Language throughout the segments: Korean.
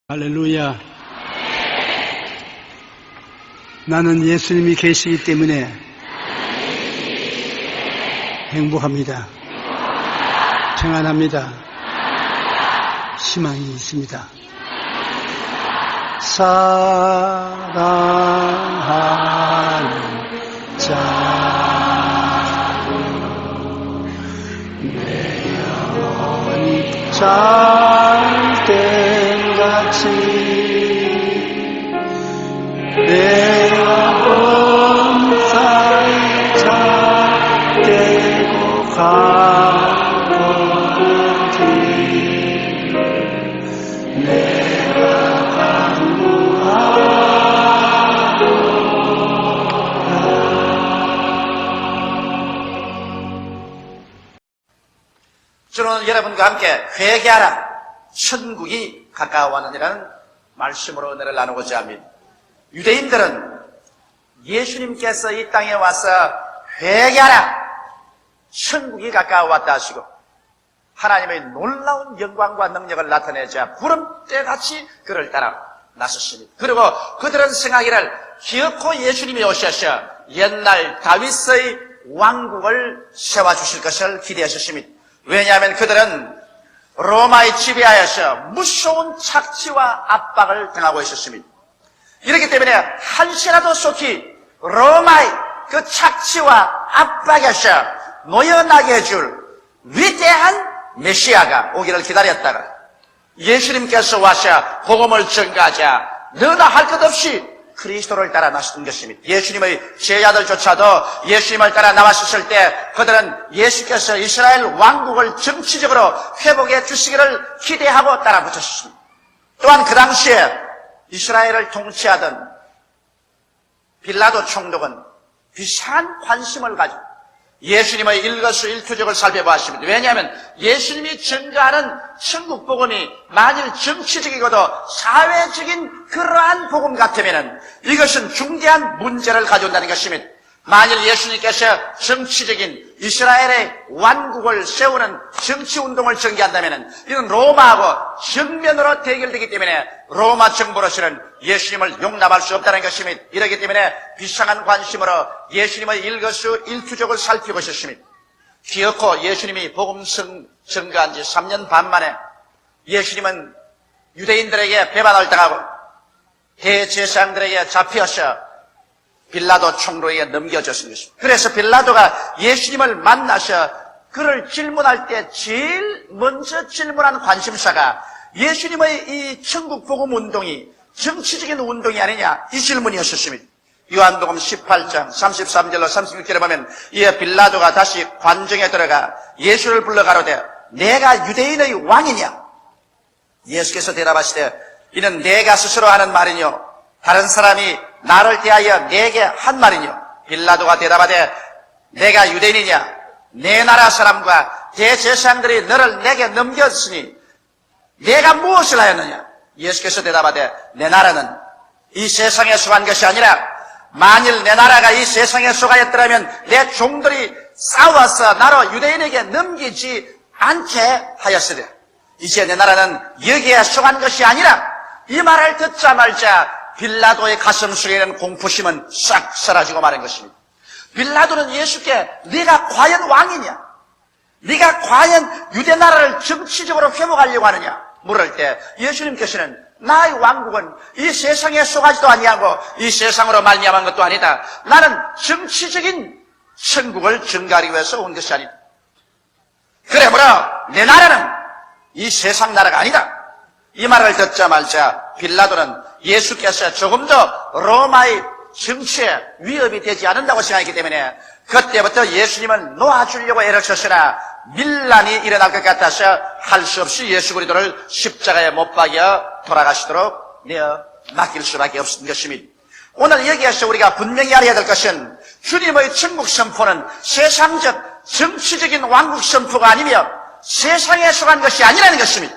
할렐루야. 나는 예수님이 계시기 때문에 행복합니다. 평안합니다. 희망이 있습니다. 사랑하는 자, 내 영혼이 잘된 같이 내가 범사에 잘되고 가거니 내가 저는 여러분과 함께 회개하라, 천국이 가까워하느니라는 말씀으로 은혜를 나누고자 합니다. 유대인들은 예수님께서 이 땅에 와서 회개하라, 천국이 가까워왔다 하시고 하나님의 놀라운 영광과 능력을 나타내자 구름대같이 그를 따라 나섰습니다. 그리고 그들은 생하기를 기어코 예수님이 오셔서 옛날 다윗의 왕국을 세워주실 것을 기대하셨습니다. 왜냐하면 그들은 로마의 지배하에서 무서운 착취와 압박을 당하고 있었습니다. 이렇기 때문에 한시라도 속히 로마의 그 착취와 압박에서 놓여나게 해줄 위대한 메시아가 오기를 기다렸다가 예수님께서 와서 복음을 전가하자 너나 할 것 없이 그리스도를 따라 나섰던 것입니다. 예수님의 제자들조차도 예수님을 따라 나왔을 때 그들은 예수께서 이스라엘 왕국을 정치적으로 회복해 주시기를 기대하고 따라 붙였습니다. 또한 그 당시에 이스라엘을 통치하던 빌라도 총독은 비상한 관심을 가지고 예수님의 일거수일투족을 살펴보았습니다. 왜냐하면 예수님이 전가하는 천국 복음이 만일 정치적이고도 사회적인 그러한 복음 같으면 이것은 중대한 문제를 가져온다는 것입니다. 만일 예수님께서 정치적인 이스라엘의 왕국을 세우는 정치운동을 전개한다면 이건 로마하고 정면으로 대결되기 때문에 로마 정부로서는 예수님을 용납할 수 없다는 것입니다. 이렇기 때문에 비상한 관심으로 예수님의 일거수일투족을 살펴보셨습니다. 기어코 예수님이 복음 전가한 지 3년 반 만에 예수님은 유대인들에게 배반을 당하고 대제사장들에게 잡혀서 빌라도 총독에게 넘겨졌습니다. 그래서 빌라도가 예수님을 만나서 그를 질문할 때 제일 먼저 질문한 관심사가 예수님의 이 천국 복음 운동이 정치적인 운동이 아니냐 이 질문이었습니다. 요한복음 18장 33절로 36절에 보면 이에 빌라도가 다시 관정에 들어가 예수를 불러 가로되 내가 유대인의 왕이냐? 예수께서 대답하시되 이는 내가 스스로 하는 말이뇨 다른 사람이 나를 대하여 내게 한 말이뇨. 빌라도가 대답하되 내가 유대인이냐? 내 나라 사람과 대제사장들이 너를 내게 넘겼으니 내가 무엇을 하였느냐? 예수께서 대답하되 내 나라는 이 세상에 속한 것이 아니라 만일 내 나라가 이 세상에 속하였더라면 내 종들이 싸워서 나로 유대인에게 넘기지 않게 하였으리라. 이제 내 나라는 여기에 속한 것이 아니라 이 말을 듣자 말자 빌라도의 가슴 속에는 공포심은 싹 사라지고 마는 것입니다. 빌라도는 예수께 네가 과연 왕이냐? 네가 과연 유대 나라를 정치적으로 회복하려고 하느냐? 물을 때 예수님께서는 나의 왕국은 이 세상에 속하지도 아니하고 이 세상으로 말미암은 것도 아니다. 나는 정치적인 천국을 전가하기 위해서 온 것이 아니다. 그러므로 내 나라는 이 세상 나라가 아니다. 이 말을 듣자 말자 빌라도는 예수께서 조금 더 로마의 정치에 위협이 되지 않는다고 생각했기 때문에 그때부터 예수님을 놓아주려고 애를 썼으나 밀란이 일어날 것 같아서 할 수 없이 예수 그리스도를 십자가에 못 박여 돌아가시도록 내어 맡길 수밖에 없었던 것입니다. 오늘 여기에서 우리가 분명히 알아야 될 것은 주님의 천국 선포는 세상적 정치적인 왕국 선포가 아니며 세상에 속한 것이 아니라는 것입니다.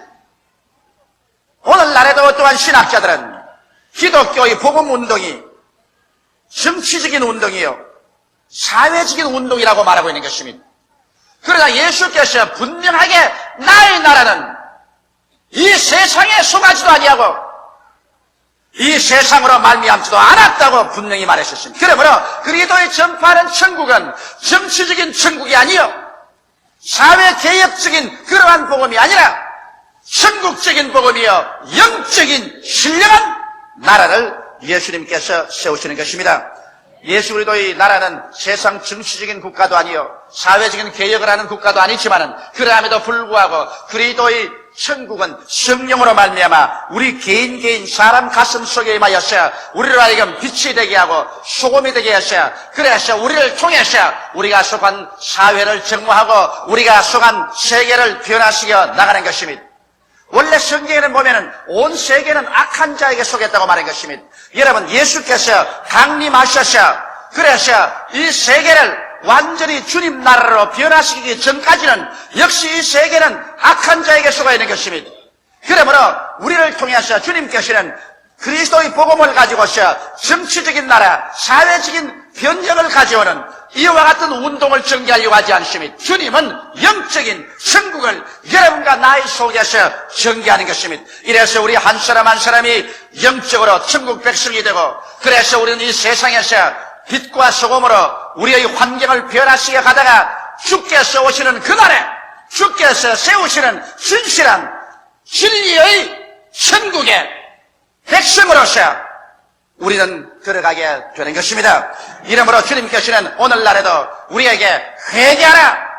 오늘날에도 또한 신학자들은 기독교의 복음 운동이 정치적인 운동이요 사회적인 운동이라고 말하고 있는 것입니다. 그러나 예수께서 분명하게 나의 나라는 이 세상에 속하지도 아니하고 이 세상으로 말미암지도 않았다고 분명히 말하셨습니다. 그러므로 그리스도의 전파하는 천국은 정치적인 천국이 아니요 사회개혁적인 그러한 복음이 아니라 천국적인 복음이요 영적인 신령한 나라를 예수님께서 세우시는 것입니다. 예수 그리스도의 나라는 세상 정치적인 국가도 아니요 사회적인 개혁을 하는 국가도 아니지만은 그러함에도 불구하고 그리스도의 천국은 성령으로 말미암아 우리 개인 사람 가슴 속에 임하여서 우리로 하여금 빛이 되게 하고 소금이 되게 하셔 그래서 우리를 통해서 우리가 속한 사회를 정화하고 우리가 속한 세계를 변화시켜 나가는 것입니다. 원래 성경에는 보면은 온 세계는 악한 자에게 속했다고 말한 것입니다. 여러분 예수께서 강림하셔서 그래서 이 세계를 완전히 주님 나라로 변화시키기 전까지는 역시 이 세계는 악한 자에게 속아 있는 것입니다. 그러므로 우리를 통해서 주님께서는 그리스도의 복음을 가지고서 정치적인 나라, 사회적인 변혁을 가져오는 이와 같은 운동을 전개하려고 하지 않습니다. 주님은 영적인 천국을 여러분과 나의 속에서 전개하는 것입니다. 이래서 우리 한 사람 한 사람이 영적으로 천국 백성이 되고 그래서 우리는 이 세상에서 빛과 소금으로 우리의 환경을 변화시켜 가다가 주께서 오시는 그날에 주께서 세우시는 진실한 진리의 천국의 백성으로서 우리는 들어가게 되는 것입니다. 이러므로 주님께서는 오늘날에도 우리에게 회개하라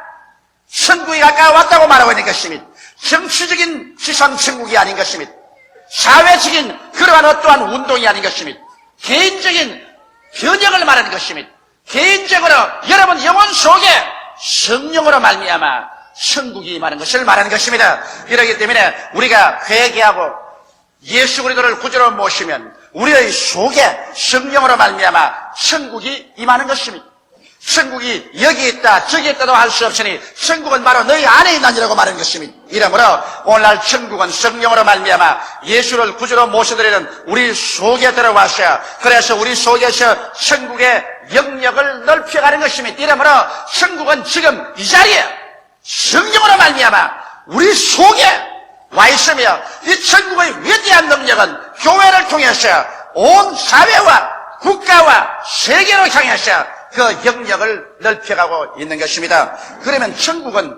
천국이 가까웠다고 말하고 있는 것입니다. 정치적인 지상 천국이 아닌 것입니다. 사회적인 그러한 어떠한 운동이 아닌 것입니다. 개인적인 변혁을 말하는 것입니다. 개인적으로 여러분 영혼 속에 성령으로 말미암아 천국이 임하는 것을 말하는 것입니다. 이러기 때문에 우리가 회개하고 예수 그리스도를 구주로 모시면 우리의 속에 성령으로 말미암아 천국이 임하는 것입니다. 천국이 여기 있다 저기 있다도 할 수 없으니 천국은 바로 너희 안에 있나니라고 말하는 것입니다. 이러므로 오늘날 천국은 성령으로 말미암아 예수를 구주로 모셔드리는 우리 속에 들어와서 그래서 우리 속에서 천국의 영역을 넓혀가는 것입니다. 이러므로 천국은 지금 이 자리에 성령으로 말미암아 우리 속에 와 있으며 이 천국의 위대한 능력은 교회를 통해서 온 사회와 국가와 세계로 향해서 그 영역을 넓혀가고 있는 것입니다. 그러면 천국은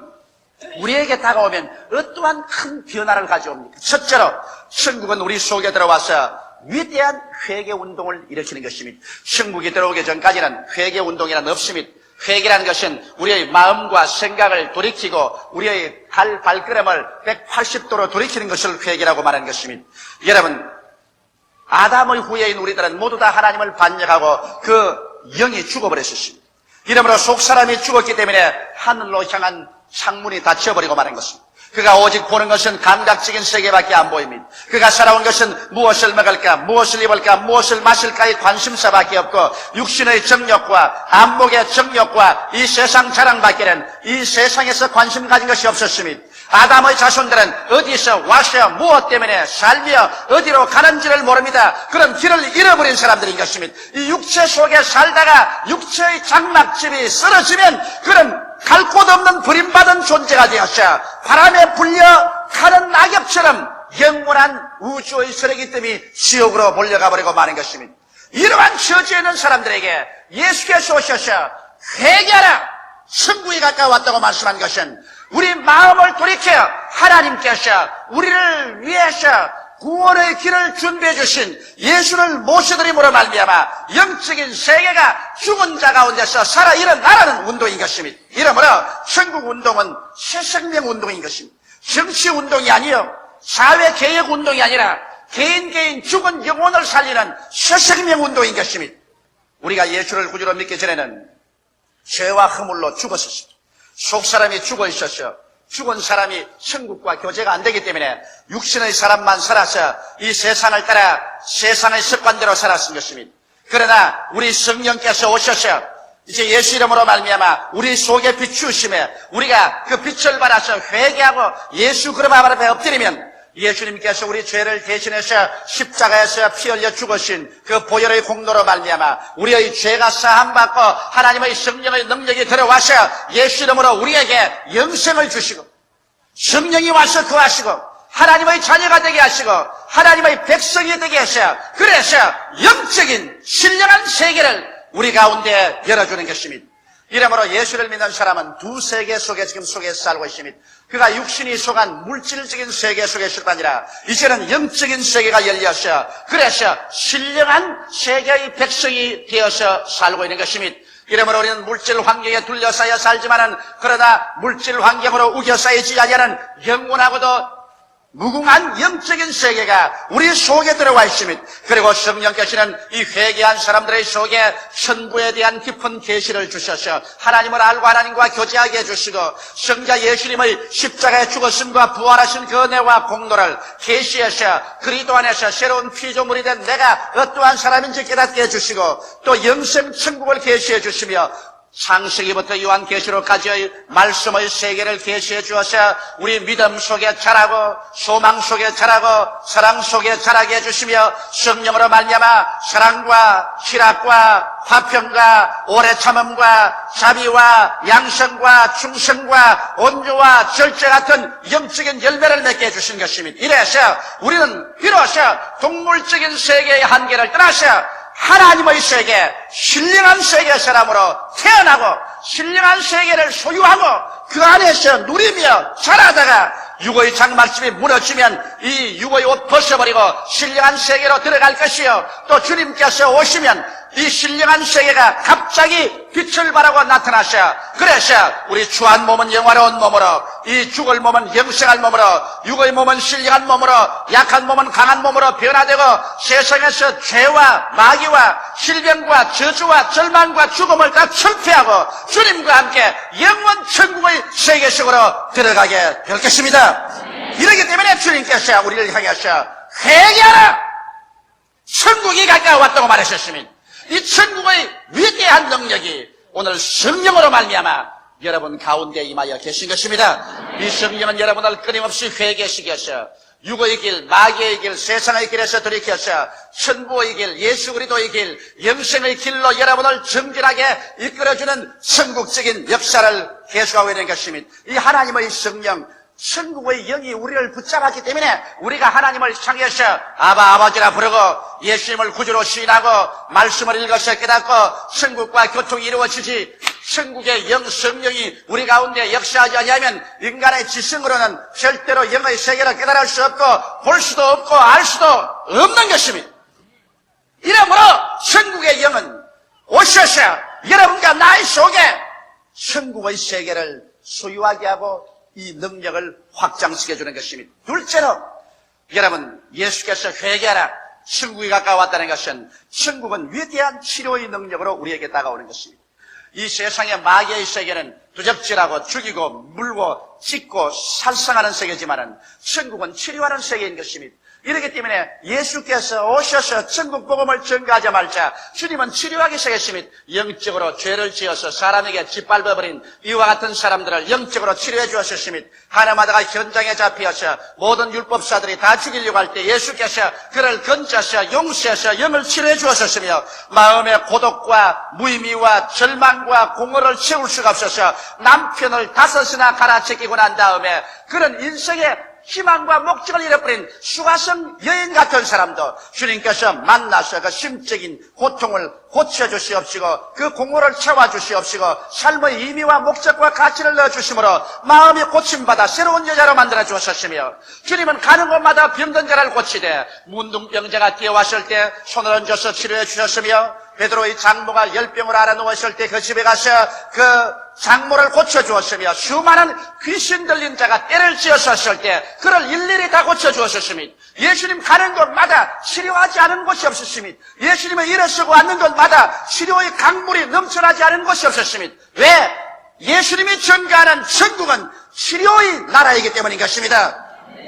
우리에게 다가오면 어떠한 큰 변화를 가져옵니까? 첫째로 천국은 우리 속에 들어와서 위대한 회개운동을 일으키는 것입니다. 천국이 들어오기 전까지는 회개운동이란 없습니다. 회개라는 것은 우리의 마음과 생각을 돌이키고 우리의 발걸음을 180도로 돌이키는 것을 회개라고 말하는 것입니다. 여러분 아담의 후예인 우리들은 모두 다 하나님을 반역하고 그 영이 죽어버렸습니다. 이러므로 속사람이 죽었기 때문에 하늘로 향한 창문이 닫혀버리고 마는 것입니다. 그가 오직 보는 것은 감각적인 세계밖에 안 보입니다. 그가 살아온 것은 무엇을 먹을까, 무엇을 입을까, 무엇을 마실까의 관심사밖에 없고 육신의 정욕과 안목의 정욕과 이 세상 자랑밖에는 이 세상에서 관심 가진 것이 없었습니다. 아담의 자손들은 어디서 와서 무엇 때문에 살며 어디로 가는지를 모릅니다. 그런 길을 잃어버린 사람들인 것입니다. 이 육체 속에 살다가 육체의 장막집이 쓰러지면 그런 갈 곳 없는 버림받은 존재가 되었어 바람에 불려 가는 낙엽처럼 영원한 우주의 쓰레기 뜸이 지옥으로 몰려가 버리고 마는 것입니다. 이러한 처지에 있는 사람들에게 예수께서 오셔서 회개하라 천국이 가까웠다고 말씀한 것은 우리 마음을 돌이켜 하나님께서 우리를 위해서 구원의 길을 준비해 주신 예수를 모셔드림으로 말미암아 영적인 세계가 죽은 자 가운데서 살아 일어나라는 운동인 것입니다. 이러므로 천국 운동은 새생명 운동인 것입니다. 정치 운동이 아니요 사회개혁 운동이 아니라 개인 죽은 영혼을 살리는 새생명 운동인 것입니다. 우리가 예수를 구주로 믿기 전에는 죄와 허물로 죽었었습니다. 속사람이 죽어 있었어. 죽은 사람이 천국과 교제가 안 되기 때문에 육신의 사람만 살아서 이 세상을 따라 세상의 습관대로 살았은 것입니다. 그러나 우리 성령께서 오셔서 이제 예수 이름으로 말미암아 우리 속에 비추심에 우리가 그 빛을 받아서 회개하고 예수 그름 앞에 엎드리면 예수님께서 우리 죄를 대신해서 십자가에서 피 흘려 죽으신 그 보혈의 공로로 말미암아 우리의 죄가 사함받고 하나님의 성령의 능력이 들어와서 예수 이름으로 우리에게 영생을 주시고 성령이 와서 거하시고 하나님의 자녀가 되게 하시고 하나님의 백성이 되게 하셔. 그래서 영적인 신령한 세계를 우리 가운데 열어주는 것입니다. 이러므로 예수를 믿는 사람은 두 세계 속에 지금 속에서 살고 있습니다. 그가 육신이 속한 물질적인 세계 속에 있을 뿐 아니라 이제는 영적인 세계가 열려서 그래서 신령한 세계의 백성이 되어서 살고 있는 것입니다. 이러므로 우리는 물질 환경에 둘러싸여 살지만은 그러나 물질 환경으로 우겨싸이지 아니하는 영원하고도 무궁한 영적인 세계가 우리 속에 들어와 있습니다. 그리고 성령께서는 이 회개한 사람들의 속에 천국에 대한 깊은 계시를 주셔서 하나님을 알고 하나님과 교제하게 해주시고 성자 예수님의 십자가에 죽으심과 부활하신 그 은혜와 공로를 계시하셔 그리스도 안에서 새로운 피조물이 된 내가 어떠한 사람인지 깨닫게 해주시고 또 영생 천국을 계시해 주시며 창세기부터 요한계시록까지의 말씀의 세계를 계시해 주어서 우리 믿음 속에 자라고 소망 속에 자라고 사랑 속에 자라게 해주시며 성령으로 말미암아 사랑과 희락과 화평과 오래 참음과 자비와 양성과 충성과 온유와 절제 같은 영적인 열매를 맺게 해주신 것입니다. 이래서 우리는 비로소 동물적인 세계의 한계를 떠나서 하나님의 세계, 신령한 세계 사람으로 태어나고 신령한 세계를 소유하고 그 안에서 누리며 자라다가 육의 장막집이 무너지면 이 육의 옷 벗어버리고 신령한 세계로 들어갈 것이요 또 주님께서 오시면 이 신령한 세계가 갑자기 빛을 발하고 나타나셔. 그래서 우리 주한 몸은 영화로운 몸으로 이 죽을 몸은 영생할 몸으로 육의 몸은 신령한 몸으로 약한 몸은 강한 몸으로 변화되고 세상에서 죄와 마귀와 질병과 저주와 절망과 죽음을 다 철폐하고 주님과 함께 영원 천국의 세계 속으로 들어가게 될 것입니다. 이렇기 때문에 주님께서 우리를 향해서 회개하라! 천국이 가까워왔다고 말하셨습니다. 이 천국의 위대한 능력이 오늘 성령으로 말미암아 여러분 가운데 임하여 계신 것입니다. 이 성령은 여러분을 끊임없이 회개시켜서 육의 길, 마귀의 길, 세상의 길에서 돌이켜서 천부의 길, 예수 그리스도의 길, 영생의 길로 여러분을 정진하게 이끌어주는 천국적인 역사를 계속하고 있는 것입니다. 이 하나님의 성령, 천국의 영이 우리를 붙잡았기 때문에 우리가 하나님을 향해서 아버지라 부르고 예수님을 구주로 시인하고 말씀을 읽어서 깨닫고 천국과 교통이 이루어지지 천국의 영 성령이 우리 가운데 역사하지 아니하면 인간의 지성으로는 절대로 영의 세계를 깨달을 수 없고 볼 수도 없고 알 수도 없는 것입니다. 이러므로 천국의 영은 오셔서 여러분과 나의 속에 천국의 세계를 소유하게 하고 이 능력을 확장시켜주는 것입니다. 둘째로 여러분 예수께서 회개하라 천국이 가까웠다는 것은 천국은 위대한 치료의 능력으로 우리에게 다가오는 것입니다. 이 세상의 마귀의 세계는 두적질하고 죽이고 물고 찢고 살상하는 세계지만은 천국은 치료하는 세계인 것입니다. 이렇기 때문에 예수께서 오셔서 천국 복음을 전가하자마자 주님은 치료하기 시작했습니다. 영적으로 죄를 지어서 사람에게 짓밟아버린 이와 같은 사람들을 영적으로 치료해 주었습니다. 하나마다가 현장에 잡혀서 모든 율법사들이 다 죽이려고 할 때 예수께서 그를 건져서 용서해서 영을 치료해 주었으며 마음의 고독과 무의미와 절망과 공허를 채울 수가 없어서 남편을 5이나 갈아채기고 난 다음에 그런 인생의 희망과 목적을 잃어버린 수가성 여인 같은 사람도 주님께서 만나서 그 심적인 고통을 고쳐주시옵시고 그 공허를 채워주시옵시고 삶의 의미와 목적과 가치를 넣어주심으로 마음이 고침받아 새로운 여자로 만들어 주셨으며 주님은 가는 곳마다 병든 자를 고치되 문둥병자가 뛰어왔을 때 손을 얹어서 치료해 주셨으며 베드로의 장모가 열병을 앓아누웠을 때 그 집에 가서 그 장모를 고쳐주었으며 수많은 귀신 들린 자가 때를 지었었을 때 그를 일일이 다 고쳐주었습니다. 예수님 가는 곳마다 치료하지 않은 곳이 없었습니다. 예수님의 일을 쓰고 앉는 곳마다 치료의 강물이 넘쳐나지 않은 곳이 없었습니다. 왜? 예수님이 전가하는 천국은 치료의 나라이기 때문인 것입니다.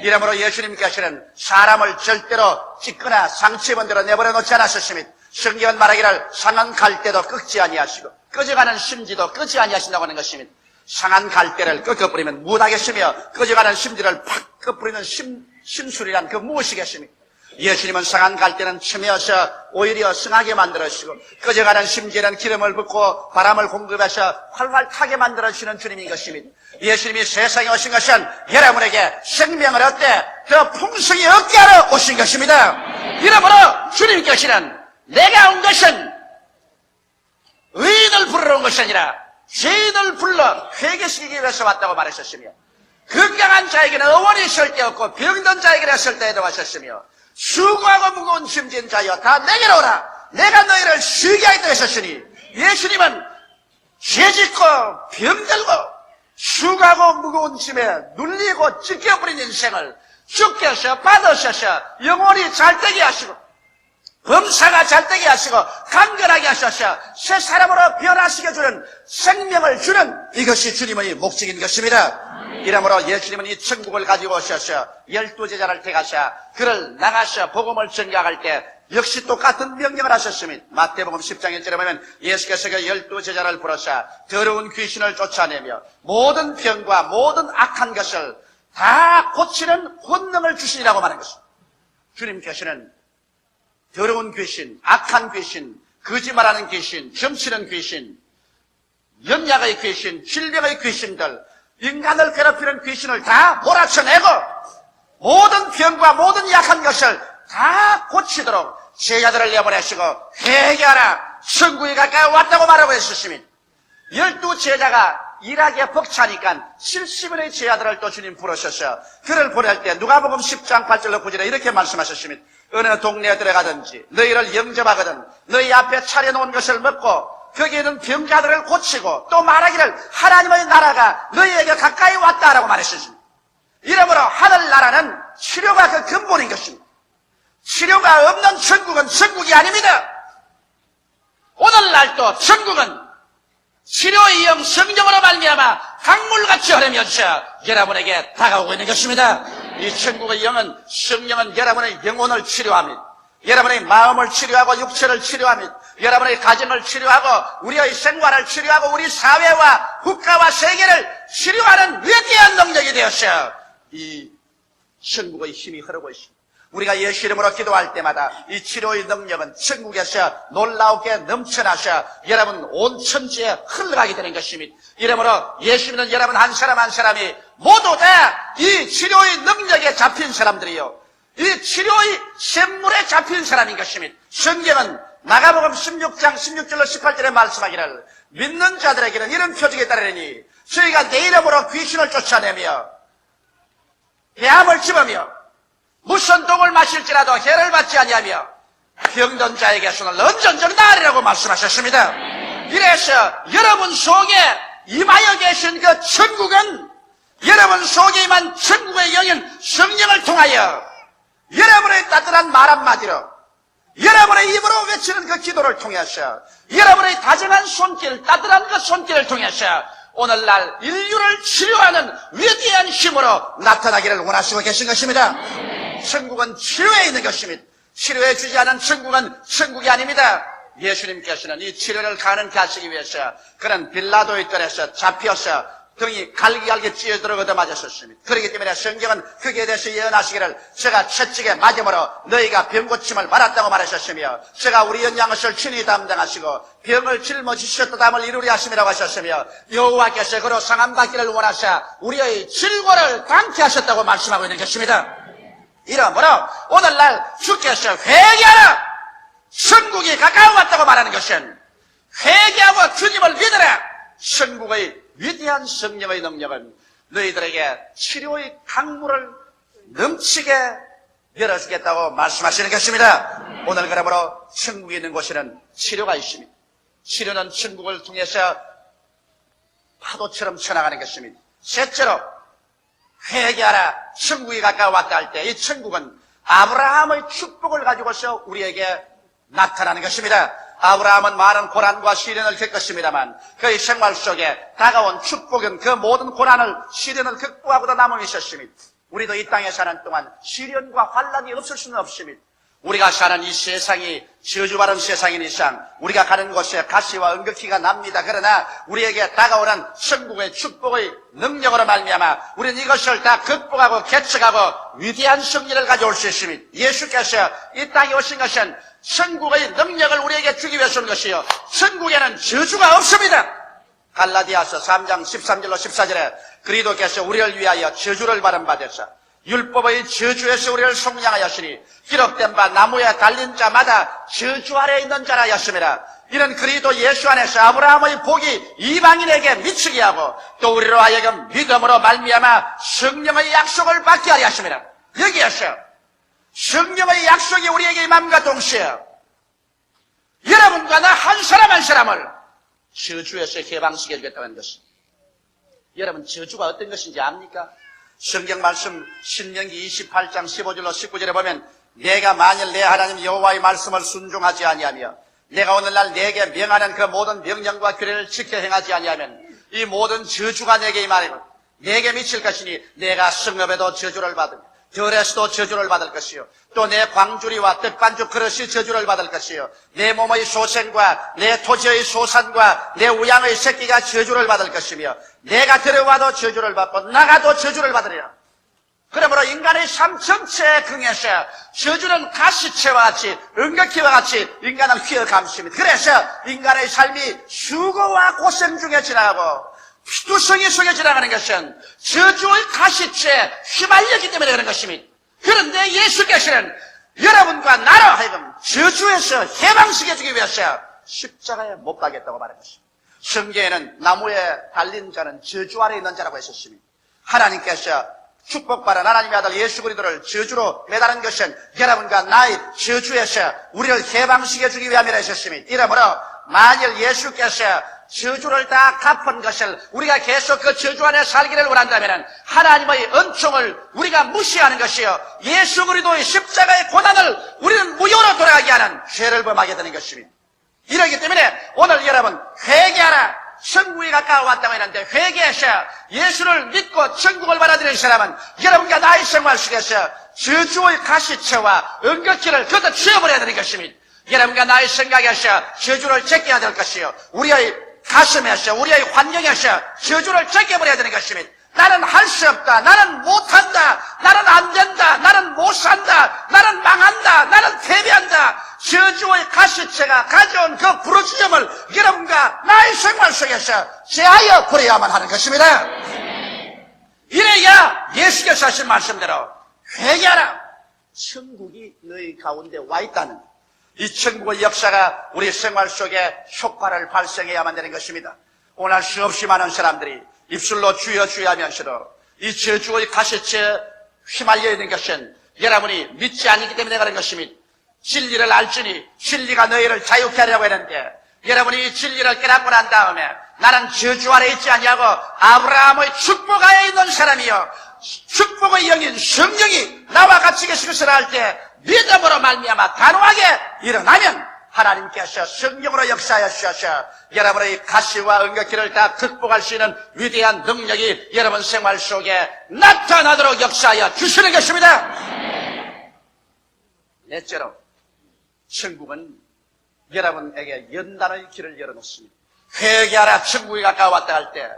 이러므로 예수님께서는 사람을 절대로 찢거나 상처입은 대로 내버려 놓지 않았습니다. 성경은 말하기를 상한 갈대도 꺾지 아니하시고 꺼져가는 심지도 끄지 아니하신다고 하는 것입니다. 상한 갈대를 꺾어버리면 무엇하겠으며 꺼져가는 심지를 팍 꺾어버리는 심술이란 그 무엇이겠습니까? 예수님은 상한 갈대는 치매어서 오히려 승하게 만들어주시고 꺼져가는 심지에는 기름을 붓고 바람을 공급해서 활활 타게 만들어주시는 주님인 것입니다. 예수님이 세상에 오신 것은 여러분에게 생명을 얻되 더 풍성히 얻게 하러 오신 것입니다. 이러므로 주님께서는 내가 온 것은 의인을 부르러 온 것이 아니라 죄인을 불러 회개시키기 위해서 왔다고 말하셨으며 건강한 자에게는 의원이 있을 때 없고 병든 자에게는 있을 때에도 하셨으며 수고하고 무거운 짐진 자여 다 내게로 오라 내가 너희를 쉬게 하겠다 하셨으니 예수님은 죄짓고 병들고 수고하고 무거운 짐에 눌리고 찢겨버린 인생을 주께서 받으셔서 영원히 잘되게 하시고 범사가 잘되게 하시고 강건하게 하셔서 새 사람으로 변화시켜주는 생명을 주는 이것이 주님의 목적인 것입니다. 이러므로 예수님은 이 천국을 가지고 오셔서 12제자를 택하셔 그를 나가서 복음을 전가할 때 역시 똑같은 명령을 하셨습니다. 마태복음 10장 1절에 보면 예수께서 그 12제자를 부르사 더러운 귀신을 쫓아내며 모든 병과 모든 악한 것을 다 고치는 권능을 주시니라고 말한 것입니다. 주님께서는 더러운 귀신, 악한 귀신, 거짓말하는 귀신, 점치는 귀신, 연약의 귀신, 질병의 귀신들, 인간을 괴롭히는 귀신을 다 몰아쳐내고 모든 병과 모든 약한 것을 다 고치도록 제자들을 내보내시고 회개하라 천국이 가까이 왔다고 말하고 있었습니다. 12제자가 일하기에 벅차니까 70인의 제자들을 또 주님 부르셔서 그를 보낼 때 누가복음 10장 8절로 9절에 이렇게 말씀하셨습니다. 어느 동네에 들어가든지 너희를 영접하거든 너희 앞에 차려놓은 것을 먹고 거기에 있는 병자들을 고치고 또 말하기를 하나님의 나라가 너희에게 가까이 왔다라고 말했습니다. 이러므로 하늘나라는 치료가 그 근본인 것입니다. 치료가 없는 천국은 천국이 아닙니다. 오늘날도 천국은 치료의 영 성령으로 말미암아 강물같이 흐르면서 여러분에게 다가오고 있는 것입니다. 이 천국의 영은 성령은 여러분의 영혼을 치료합니다. 여러분의 마음을 치료하고 육체를 치료합니다. 여러분의 가정을 치료하고 우리의 생활을 치료하고 우리 사회와 국가와 세계를 치료하는 위대한 능력이 되었어요. 이 천국의 힘이 흐르고 있습니다. 우리가 예수 이름으로 기도할 때마다 이 치료의 능력은 천국에서 놀라우게 넘쳐나셔 여러분 온 천지에 흘러가게 되는 것입니다. 이러므로 예수 믿는 여러분 한 사람 한 사람이 모두 다 이 치료의 능력에 잡힌 사람들이요. 이 치료의 샘물에 잡힌 사람인 것입니다. 성경은 마가복음 16장 16절로 18절에 말씀하기를 믿는 자들에게는 이런 표적이 따르니 저희가 내 이름으로 귀신을 쫓아내며 해함을 집으며 무슨 독을 마실지라도 해를 받지 아니하며 병든 자에게 손을 언전적 나으리라고 말씀하셨습니다. 이래서 여러분 속에 임하여 계신 그 천국은 여러분 속에 임한 천국의 영인 성령을 통하여 여러분의 따뜻한 말 한마디로 여러분의 입으로 외치는 그 기도를 통해서 여러분의 다정한 손길 따뜻한 그 손길을 통해서 오늘날 인류를 치료하는 위대한 힘으로 나타나기를 원하시고 계신 것입니다. 천국은 치료에 있는 것입니다. 치료해 주지 않은 천국은 천국이 아닙니다. 예수님께서는 이 치료를 가능케 하시기 위해서 그는 빌라도의 뜰에서 잡혀서 등이 갈기갈기 찢어들어 얻어맞았었습니다. 그렇기 때문에 성경은 거기에 대해서 예언하시기를 제가 채찍에 맞음으로 너희가 병 고침을 받았다고 말하셨으며 제가 우리 연양것을 친히 담당하시고 병을 짊어지셨다 담을 이루리 하심이라고 하셨으며 여호와께서 그로 상함받기를 원하사 우리의 질고를 당케 하셨다고 말씀하고 있는 것입니다. 이러므로 오늘날 주께서 회개하라 천국이 가까이 왔다고 말하는 것은 회개하고 주님을 믿으라 천국의 위대한 성령의 능력은 너희들에게 치료의 강물을 넘치게 열어주겠다고 말씀하시는 것입니다. 오늘 그러므로 천국에 있는 곳에는 치료가 있습니다. 치료는 천국을 통해서 파도처럼 쳐나가는 것입니다. 셋째로 회개하라 천국이 가까이 왔다 할 때 이 천국은 아브라함의 축복을 가지고서 우리에게 나타나는 것입니다. 아브라함은 많은 고난과 시련을 겪었습니다만 그의 생활 속에 다가온 축복은 그 모든 고난을 시련을 극복하고도 남음이 있었습니다. 우리도 이 땅에 사는 동안 시련과 환란이 없을 수는 없습니다. 우리가 사는 이 세상이 저주받은 세상인 이상 우리가 가는 곳에 가시와 은극기가 납니다. 그러나 우리에게 다가오는 천국의 축복의 능력으로 말미암아 우리는 이것을 다 극복하고 개척하고 위대한 승리를 가져올 수 있습니다. 예수께서 이 땅에 오신 것은 천국의 능력을 우리에게 주기 위해서 온 것이요, 천국에는 저주가 없습니다. 갈라디아서 3장 13절로 14절에 그리스도께서 우리를 위하여 저주를 받은 바 되사 율법의 저주에서 우리를 속량하였으니 기록된 바 나무에 달린 자마다 저주 아래에 있는 자라 하였음이라. 이는 그리스도 예수 안에서 아브라함의 복이 이방인에게 미치게 하고 또 우리로 하여금 믿음으로 말미암아 성령의 약속을 받게 하려 하심이라. 여기에서 성령의 약속이 우리에게 임함과 동시에 여러분과 나 한 사람 한 사람을 저주에서 해방시켜 주겠다는 것입니다. 여러분, 저주가 어떤 것인지 압니까? 성경 말씀 신명기 28장 15절로 19절에 보면 내가 만일 내 하나님 여호와의 말씀을 순종하지 아니하며 내가 오늘날 내게 명하는 그 모든 명령과 규례를 지켜 행하지 아니하면 이 모든 저주가 내게 임하리고 내게 미칠 것이니 내가 성읍에도 저주를 받으며 들에서도 저주를 받을 것이요 또 내 광주리와 떡반죽 그릇이 저주를 받을 것이요 내 몸의 소생과 내 토지의 소산과 내 우양의 새끼가 저주를 받을 것이며 내가 들어와도 저주를 받고 나가도 저주를 받으리라. 그러므로 인간의 삶 전체에 긍해서 저주는 가시체와 같이 은극기와 같이 인간은 휘어감습니다. 그래서 인간의 삶이 수고와 고생 중에 지나가고 피투성이 속에 지나가는 것은 저주의 가시체에 휘말렸기 때문에 그런 것입니다. 그런데 예수께서는 여러분과 나로 하여금 저주에서 해방시켜주기 위해서 십자가에 못 박겠다고 말한 것입니다. 성경에는 나무에 달린 자는 저주 아래에 있는 자라고 했었습니다. 하나님께서 축복받은 하나님의 아들 예수 그리스도를 저주로 매달은 것은 여러분과 나의 저주에서 우리를 해방시켜주기 위함이라 했었습니다. 이러므로 만일 예수께서 저주를 다 갚은 것을 우리가 계속 그 저주 안에 살기를 원한다면 하나님의 은총을 우리가 무시하는 것이요 예수 그리스도의 십자가의 고난을 우리는 무효로 돌아가게 하는 죄를 범하게 되는 것입니다. 이러기 때문에 오늘 여러분 회개하라. 천국이 가까워왔다고 했는데 회개해서 예수를 믿고 천국을 받아들이는 사람은 여러분과 나의 생활 속에서 저주의 가시체와 은극기를 걷어치워버려야 되는 것입니다. 여러분과 나의 생각에서 저주를 제껴야 될 것이요 우리의 가슴에서 우리의 환경에서 저주를 제껴버려야 되는 것입니다. 나는 할 수 없다. 나는 못한다. 나는 안 된다. 나는 못 산다. 나는 망한다. 나는 패배한다. 저주의 가시체가 가져온 그 부르짖음을 여러분과 나의 생활 속에서 제하여 버려야만 하는 것입니다. 이래야 예수께서 하신 말씀대로 회개하라. 천국이 너희 가운데 와 있다는 이 천국의 역사가 우리 생활 속에 효과를 발생해야만 되는 것입니다. 오늘 수없이 많은 사람들이 입술로 주여 주여 하면서도 이 저주의 가시체에 휘말려 있는 것은 여러분이 믿지 않기 때문에 그런 것입니다. 진리를 알지니 진리가 너희를 자유케 하려고 했는데 여러분이 이 진리를 깨닫고 난 다음에 나는 저주 아래 있지 아니하고 아브라함의 축복 아래 있는 사람이요 축복의 영인 성령이 나와 같이 계시기를 할 때 믿음으로 말미암아 단호하게 일어나면 하나님께서 성령으로 역사하여 주셔서 여러분의 가시와 은극기를 다 극복할 수 있는 위대한 능력이 여러분 생활 속에 나타나도록 역사하여 주시는 것입니다. 넷째로 천국은 여러분에게 연단의 길을 열어놓습니다. 회개하라 천국이 가까웠다 할 때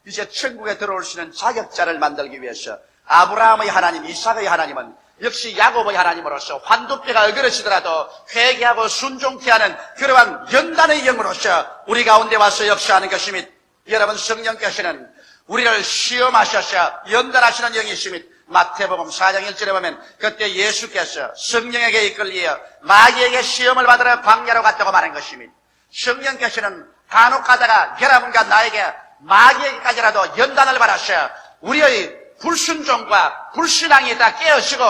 이제 천국에 들어올 수 있는 자격자를 만들기 위해서 아브라함의 하나님, 이삭의 하나님은 역시 야곱의 하나님으로서 환두뼈가 어그러지더라도 회개하고 순종케 하는 그러한 연단의 영으로서 우리 가운데 와서 역사하는 것입니다. 여러분 성령께서는 우리를 시험하셔서 연단하시는 영이십니다. 마태복음 4장 1절에 보면 그때 예수께서 성령에게 이끌리어 마귀에게 시험을 받으러 광야로 갔다고 말한 것입니다. 성령께서는 간혹 가다가 여러분과 나에게 마귀에게까지라도 연단을 받아서 우리의 불순종과 불신앙이 다 깨어지고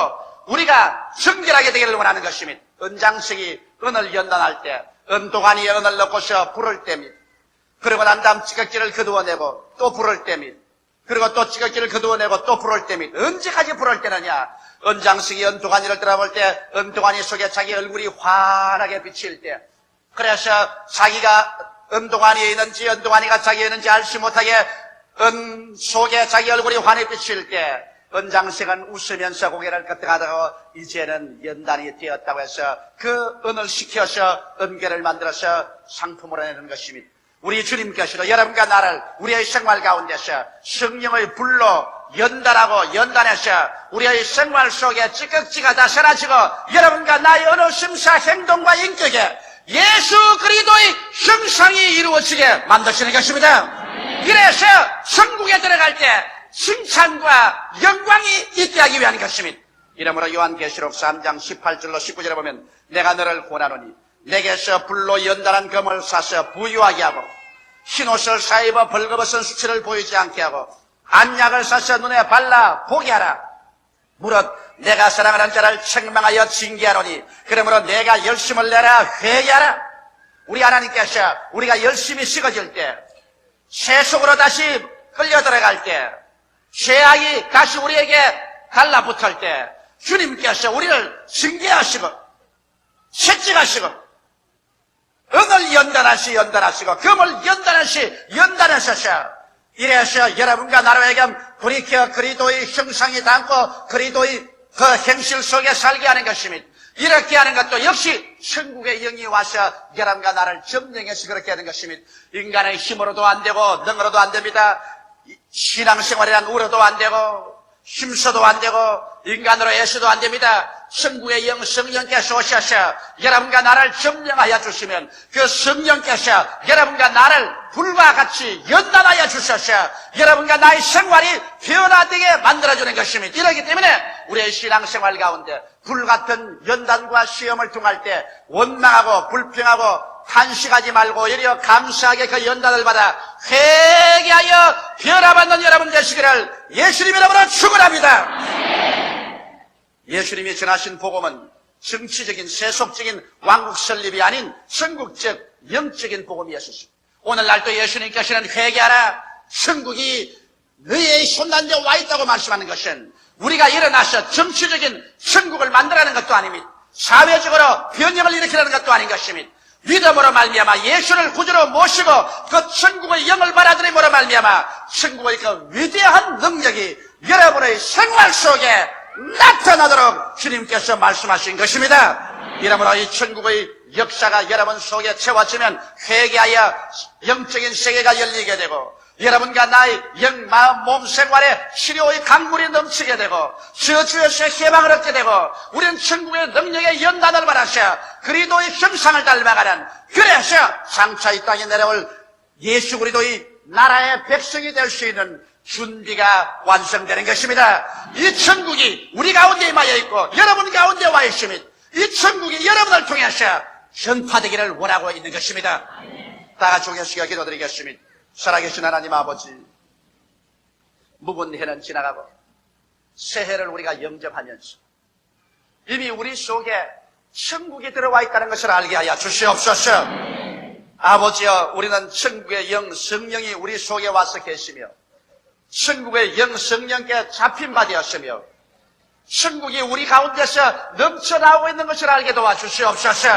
우리가 정결하게 되기를 원하는 것입니다. 은장식이 은을 연단할 때 은도가니에 은을 넣고서 불을 뗍니다. 그러고 난 다음 찌꺼기를 거두어내고 또 불을 뗍니다. 그리고 또 찌꺼기를 거두어내고 또 불을 뗍니다. 언제까지 불을 떼느냐? 은장식이 은도가니를 들어볼 때 은도가니 속에 자기 얼굴이 환하게 비칠 때 그래서 자기가 은도가니에 있는지 은도가니가 자기에 있는지 알지 못하게 은 속에 자기 얼굴이 환히 비칠 때 은장식은 웃으면서 고개를 끄덕하다가 이제는 연단이 되었다고 해서 그 은을 시켜서 은계를 만들어서 상품으로 내는 것입니다. 우리 주님께서도 여러분과 나를 우리의 생활 가운데서 성령의 불로 연단하고 연단해서 우리의 생활 속에 찌꺼기가 다 사라지고 여러분과 나의 어느 심사 행동과 인격에 예수 그리스도의 형상이 이루어지게 만드시는 것입니다. 이래서 천국에 들어갈 때 칭찬과 영광이 있게 하기 위한 것입니다. 이러므로 요한계시록 3장 18절로 19절에 보면 내가 너를 권하노니 내게서 불로 연단한 금을 사서 부유하게 하고 흰옷을 사입어 벌거벗은 수치를 보이지 않게 하고 안약을 사서 눈에 발라 보게 하라. 무릇 내가 사랑하는 자를 책망하여 징계하노니 그러므로 내가 열심을 내라 회개하라. 우리 하나님께서 우리가 열심히 식어질 때 세속으로 다시 끌려 들어갈 때 죄악이 다시 우리에게 달라붙을 때 주님께서 우리를 징계하시고 채찍하시고 은을 연단하시고 금을 연단하셔서 이래서 여러분과 나로에게 돌이켜 그리스도의 형상이 닮고 그리스도의 그 행실 속에 살게 하는 것입니다. 이렇게 하는 것도 역시 천국의 영이 와서 여러분과 나를 점령해서 그렇게 하는 것입니다. 인간의 힘으로도 안 되고 능으로도 안 됩니다. 신앙생활이란 우로도 안 되고 힘써도 안 되고 인간으로 애써도 안 됩니다. 천국의 영 성령께서 오셔서 여러분과 나를 점령하여 주시면 그 성령께서 여러분과 나를 불과 같이 연단하여 주셔서 여러분과 나의 생활이 변화되게 만들어주는 것입니다. 이렇기 때문에 우리의 신앙생활 가운데 불같은 연단과 시험을 통할 때 원망하고 불평하고 탄식하지 말고 오히려 감사하게 그 연단을 받아 회개하여 변화받는 여러분 되시기를 예수님 이름으로 축원합니다. 예수님이 전하신 복음은 정치적인 세속적인 왕국 설립이 아닌 천국적 영적인 복음이었습니다. 오늘날도 예수님께서는 회개하라. 천국이 너희의 손단지에 와 있다고 말씀하는 것은 우리가 일어나서 정치적인 천국을 만들어가는 것도 아닙니다. 사회적으로 변형을 일으키는 것도 아닌 것입니다. 믿음으로 말미암아 예수를 구주로 모시고 그 천국의 영을 받아들임으로 말미암아 천국의 그 위대한 능력이 여러분의 생활 속에 나타나도록 주님께서 말씀하신 것입니다. 이러므로 이 천국의 역사가 여러분 속에 채워지면 회개하여 영적인 세계가 열리게 되고 여러분과 나의 영, 마음, 몸 생활에 치료의 강물이 넘치게 되고 저주에서 해방을 얻게 되고 우리는 천국의 능력의 연단을 받아서 그리스도의 형상을 닮아가는 그래서 장차 이 땅에 내려올 예수 그리스도의 나라의 백성이 될 수 있는 준비가 완성되는 것입니다. 이 천국이 우리 가운데 임하여 있고 여러분 가운데 와 있습니다. 이 천국이 여러분을 통해서 전파되기를 원하고 있는 것입니다. 다 같이 오겠습니다. 기도드리겠습니다. 살아계신 하나님 아버지, 묵은 해는 지나가고 새해를 우리가 영접하면서 이미 우리 속에 천국이 들어와 있다는 것을 알게 하여 주시옵소서. 아버지여, 우리는 천국의 영 성령이 우리 속에 와서 계시며 천국의 영 성령께 잡힌 바 되었으며 천국이 우리 가운데서 넘쳐나오고 있는 것을 알게 도와주시옵소서.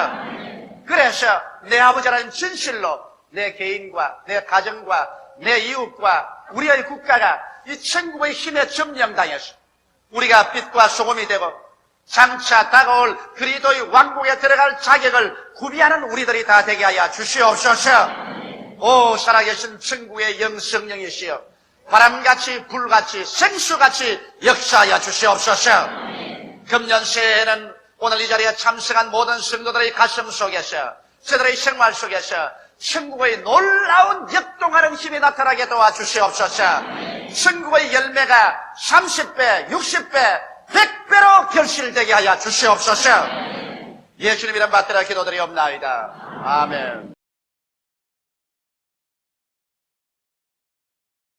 그래서 내 아버지 하나님 진실로 내 개인과 내 가정과 내 이웃과 우리의 국가가 이 천국의 힘에 점령당해서 우리가 빛과 소금이 되고 장차 다가올 그리스도의 왕국에 들어갈 자격을 구비하는 우리들이 다 되게 하여 주시옵소서. 오 살아계신 천국의 영 성령이시여 바람같이 불같이 생수같이 역사하여 주시옵소서. 금년 새해에는 오늘 이 자리에 참석한 모든 성도들의 가슴 속에서 저들의 생활 속에서 천국의 놀라운 역동하는 힘이 나타나게 도와주시옵소서. 천국의 열매가 30배, 60배, 100배로 결실되게 하여 주시옵소서. 예수님 이름 받들어 기도드리옵나이다. 아멘.